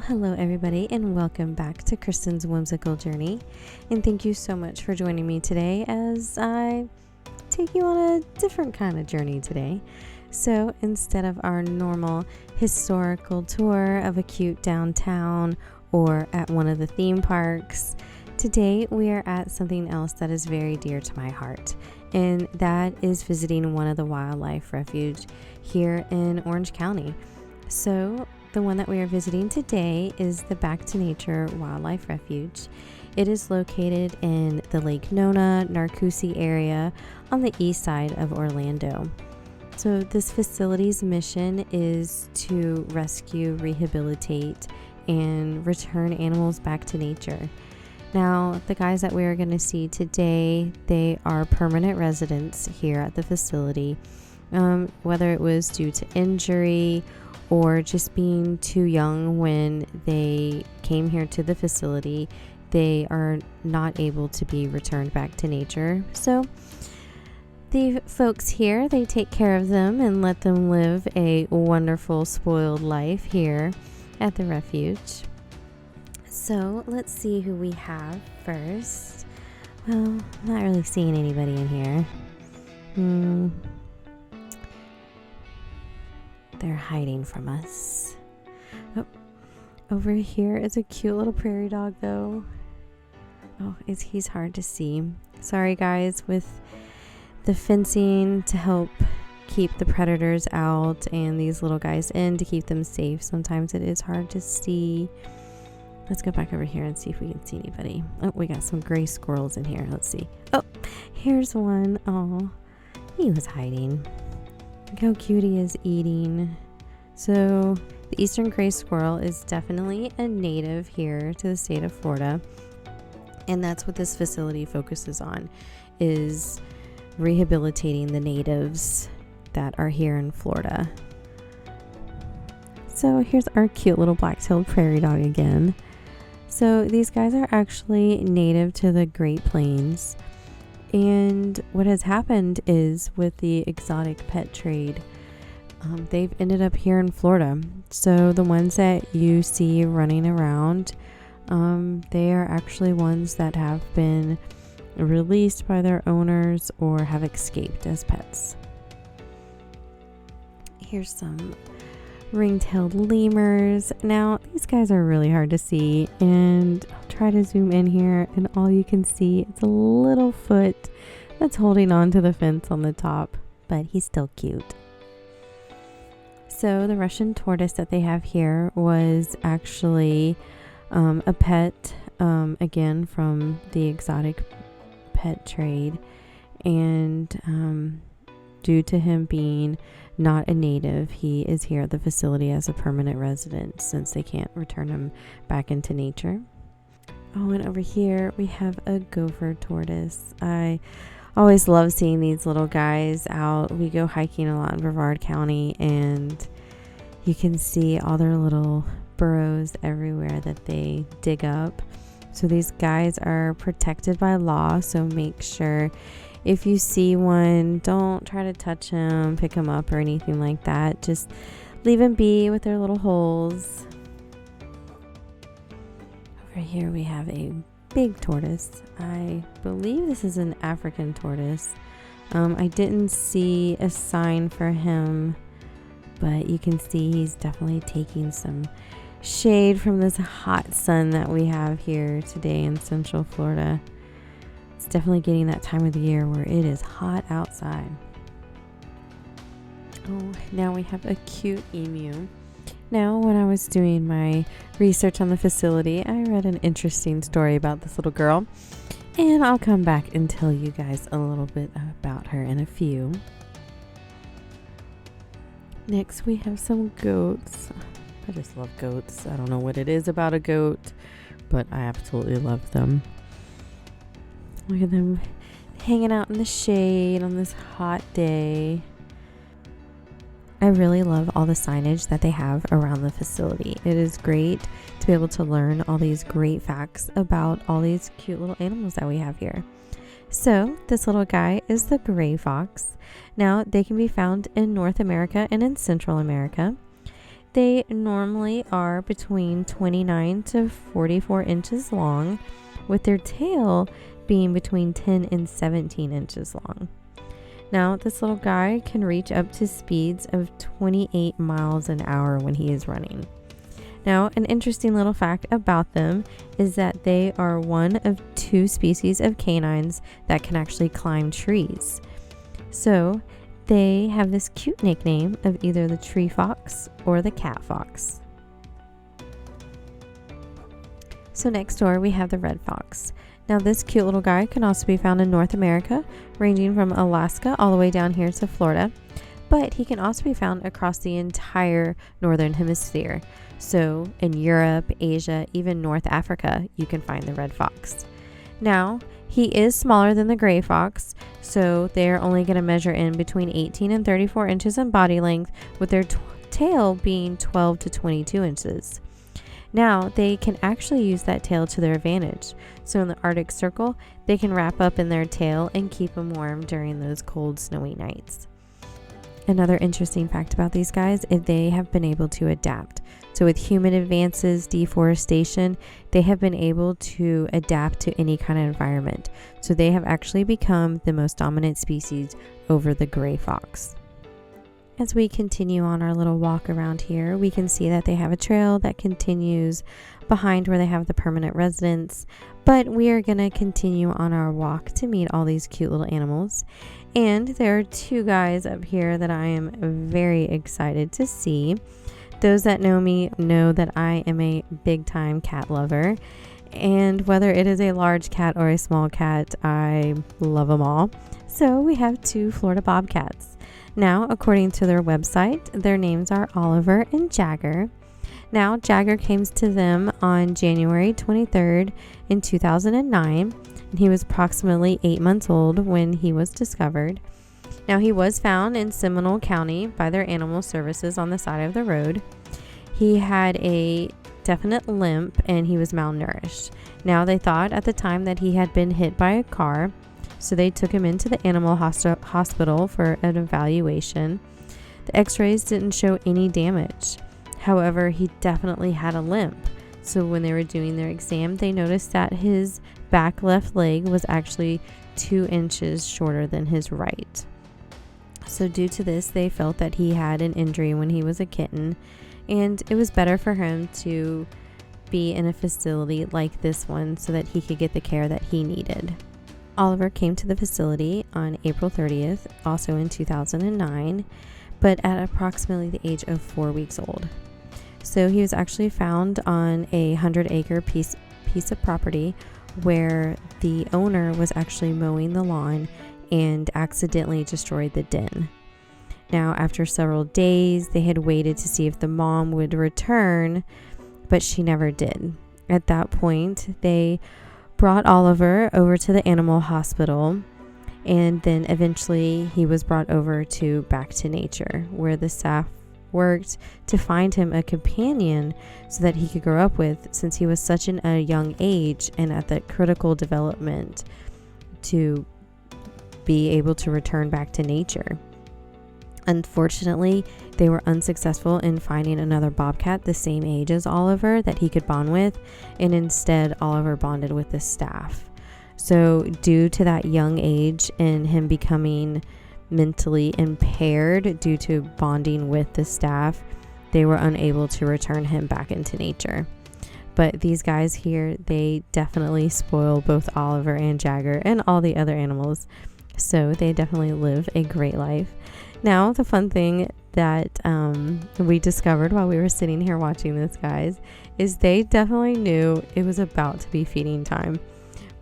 Hello everybody, and welcome back to Kristen's Whimsical Journey. And thank you so much for joining me today as I take you on a different kind of journey today. So instead of our normal historical tour of a cute downtown or at one of the theme parks, today we are at something else that is very dear to my heart, and that is visiting one of the wildlife refuge here in Orange County. So the one that we are visiting today is the Back to Nature Wildlife Refuge. It is located in the Lake Nona, Narcoossee area on the east side of Orlando. So this facility's mission is to rescue, rehabilitate, and return animals back to nature. Now, the guys that we are going to see today, they are permanent residents here at the facility. Whether it was due to injury or just being too young when they came here to the facility, they are not able to be returned back to nature. So the folks here, they take care of them and let them live a wonderful, spoiled life here at the refuge. So let's see who we have first. Well, I'm not really seeing anybody in here. They're hiding from us. Oh, over here is a cute little prairie dog though. Oh, he's hard to see. Sorry guys, with the fencing to help keep the predators out and these little guys in to keep them safe, sometimes it is hard to see. Let's go back over here and see if we can see anybody. Oh, we got some gray squirrels in here. Let's see. Oh, here's one. Oh, he was hiding. Look how cute he is eating. So the eastern gray squirrel is definitely a native here to the state of Florida. And that's what this facility focuses on, is rehabilitating the natives that are here in Florida. So here's our cute little black-tailed prairie dog again. So these guys are actually native to the Great Plains. And what has happened is with the exotic pet trade, they've ended up here in Florida. So the ones that you see running around, they are actually ones that have been released by their owners or have escaped as pets. Here's some ring-tailed lemurs. Now these guys are really hard to see, and I'll try to zoom in here, and all you can see is a little foot that's holding on to the fence on the top, but he's still cute. So the Russian tortoise that they have here was actually a pet, again from the exotic pet trade, and due to him being not a native, he is here at the facility as a permanent resident since they can't return him back into nature. Oh, and over here we have a gopher tortoise. I always love seeing these little guys out. We go hiking a lot in Brevard County, and you can see all their little burrows everywhere that they dig up. So these guys are protected by law, so make sure if you see one, don't try to touch him, pick him up, or anything like that. Just leave them be with their little holes. Over here we have a big tortoise. I believe this is an African tortoise. I didn't see a sign for him, but you can see he's definitely taking some shade from this hot sun that we have here today in Central Florida. It's definitely getting that time of the year where it is hot outside. Oh, now we have a cute emu. Now, when I was doing my research on the facility, I read an interesting story about this little girl, and I'll come back and tell you guys a little bit about her in a few. Next, we have some goats. I just love goats. I don't know what it is about a goat, but I absolutely love them. Look at them hanging out in the shade on this hot day. I really love all the signage that they have around the facility. It is great to be able to learn all these great facts about all these cute little animals that we have here. So this little guy is the gray fox. Now they can be found in North America and in Central America. They normally are between 29 to 44 inches long, with their tail being between 10 and 17 inches long. Now, this little guy can reach up to speeds of 28 miles an hour when he is running. Now, an interesting little fact about them is that they are one of 2 species of canines that can actually climb trees. So, they have this cute nickname of either the tree fox or the cat fox. So next door we have the red fox. Now this cute little guy can also be found in North America, ranging from Alaska all the way down here to Florida, but he can also be found across the entire northern hemisphere. So in Europe, Asia, even North Africa, you can find the red fox. Now, he is smaller than the gray fox, so they're only going to measure in between 18 and 34 inches in body length, with their tail being 12 to 22 inches. Now, they can actually use that tail to their advantage. So in the Arctic Circle, they can wrap up in their tail and keep them warm during those cold, snowy nights. Another interesting fact about these guys is they have been able to adapt. So with human advances, deforestation, they have been able to adapt to any kind of environment. So they have actually become the most dominant species over the gray fox. As we continue on our little walk around here, we can see that they have a trail that continues behind where they have the permanent residence. But we are going to continue on our walk to meet all these cute little animals. And there are 2 guys up here that I am very excited to see. Those that know me know that I am a big time cat lover, and whether it is a large cat or a small cat, I love them all. So we have 2 Florida bobcats. Now, according to their website, their names are Oliver and Jagger. Now, Jagger came to them on January 23rd in 2009, and he was approximately 8 months old when he was discovered. Now, he was found in Seminole County by their animal services on the side of the road. He had a definite limp and he was malnourished. Now, they thought at the time that he had been hit by a car, so they took him into the animal hospital for an evaluation. The x-rays didn't show any damage. However, he definitely had a limp. So when they were doing their exam, they noticed that his back left leg was actually 2 inches shorter than his right. So due to this, they felt that he had an injury when he was a kitten, and it was better for him to be in a facility like this one so that he could get the care that he needed. Oliver came to the facility on April 30th, also in 2009, but at approximately the age of 4 weeks old. So he was actually found on a 100-acre piece of property where the owner was actually mowing the lawn and accidentally destroyed the den. Now, after several days, they had waited to see if the mom would return, but she never did. At that point, they brought Oliver over to the animal hospital, and then eventually he was brought over to Back to Nature, where the staff worked to find him a companion so that he could grow up with, since he was such a young age and at that critical development to be able to return back to nature. Unfortunately, they were unsuccessful in finding another bobcat the same age as Oliver that he could bond with, and instead Oliver bonded with the staff. So due to that young age and him becoming mentally impaired due to bonding with the staff, they were unable to return him back into nature. But these guys here, they definitely spoil both Oliver and Jagger and all the other animals. So they definitely live a great life. Now, the fun thing that we discovered while we were sitting here watching this, guys, is they definitely knew it was about to be feeding time.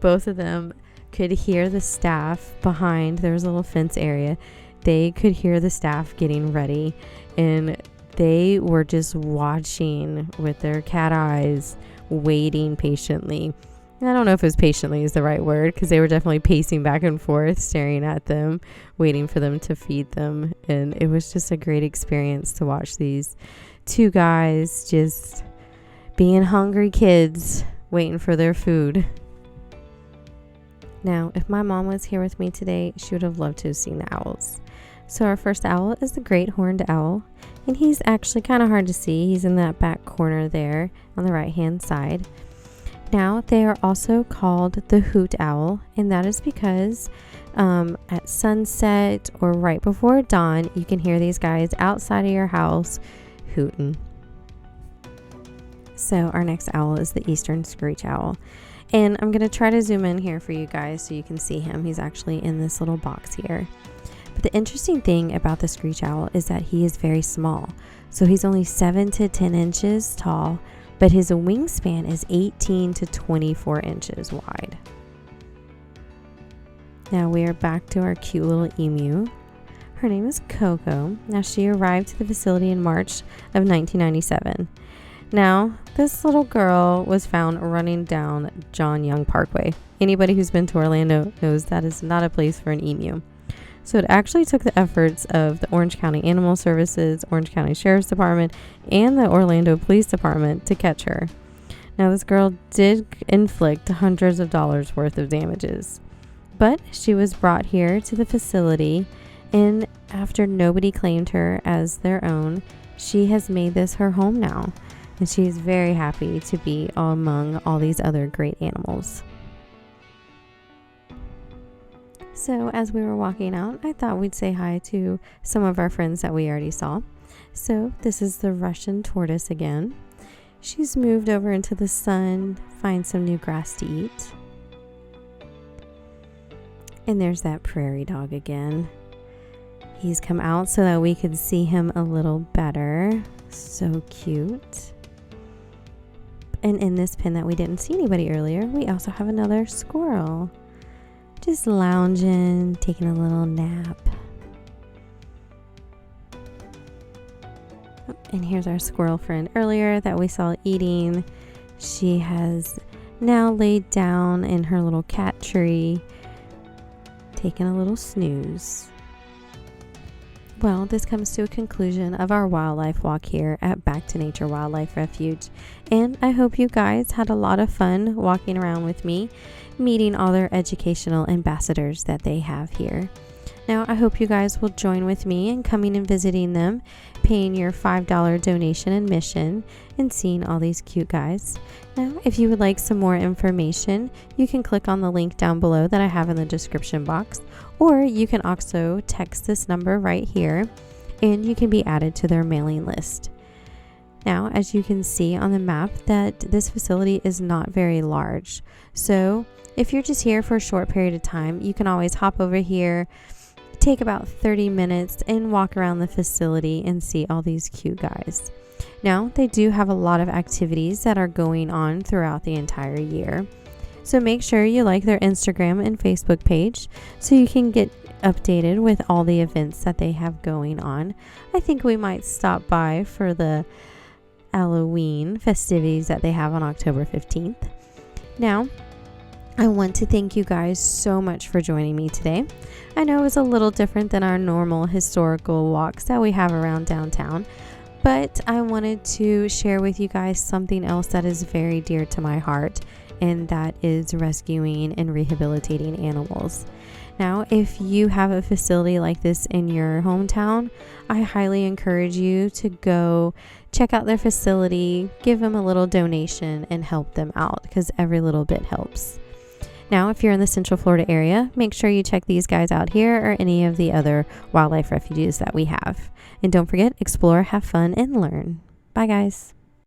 Both of them could hear the staff behind. There was a little fence area. They could hear the staff getting ready, and they were just watching with their cat eyes, waiting patiently. I don't know if it was patiently is the right word, because they were definitely pacing back and forth, staring at them, waiting for them to feed them. And it was just a great experience to watch these 2 guys just being hungry kids, waiting for their food. Now, if my mom was here with me today, she would have loved to have seen the owls. So our first owl is the great horned owl, and he's actually kind of hard to see. He's in that back corner there on the right hand side. Now they are also called the hoot owl, and that is because at sunset or right before dawn, you can hear these guys outside of your house hooting. So our next owl is the eastern screech owl. And I'm going to try to zoom in here for you guys so you can see him. He's actually in this little box here. But the interesting thing about the screech owl is that he is very small. So he's only 7 to 10 inches tall, but his wingspan is 18 to 24 inches wide. Now we are back to our cute little emu. Her name is Coco. Now she arrived to the facility in March of 1997. Now, this little girl was found running down John Young Parkway. Anybody who's been to Orlando knows that is not a place for an emu. So it actually took the efforts of the Orange County Animal Services, Orange County Sheriff's Department, and the Orlando Police Department to catch her. Now, this girl did inflict hundreds of dollars worth of damages, but she was brought here to the facility, and after nobody claimed her as their own, she has made this her home now, and she's very happy to be among all these other great animals. So as we were walking out, I thought we'd say hi to some of our friends that we already saw. So this is the Russian tortoise again. She's moved over into the sun, find some new grass to eat. And there's that prairie dog again. He's come out so that we could see him a little better. So cute. And in this pen that we didn't see anybody earlier, we also have another squirrel. Just lounging, taking a little nap. And here's our squirrel friend earlier that we saw eating. She has now laid down in her little cat tree, taking a little snooze. Well, this comes to a conclusion of our wildlife walk here at Back to Nature Wildlife Refuge. And I hope you guys had a lot of fun walking around with me, meeting all their educational ambassadors that they have here. Now, I hope you guys will join with me in coming and visiting them, paying your $5 donation admission, and seeing all these cute guys. Now, if you would like some more information, you can click on the link down below that I have in the description box, or you can also text this number right here, and you can be added to their mailing list. Now, as you can see on the map, that this facility is not very large. So if you're just here for a short period of time, you can always hop over here, take about 30 minutes and walk around the facility and see all these cute guys. Now, they do have a lot of activities that are going on throughout the entire year. So make sure you like their Instagram and Facebook page so you can get updated with all the events that they have going on. I think we might stop by for the Halloween festivities that they have on October 15th. Now, I want to thank you guys so much for joining me today. I know it's a little different than our normal historical walks that we have around downtown, but I wanted to share with you guys something else that is very dear to my heart, and that is rescuing and rehabilitating animals. Now, if you have a facility like this in your hometown, I highly encourage you to go check out their facility, give them a little donation, and help them out, because every little bit helps. Now, if you're in the Central Florida area, make sure you check these guys out here or any of the other wildlife refuges that we have. And don't forget, explore, have fun, and learn. Bye, guys.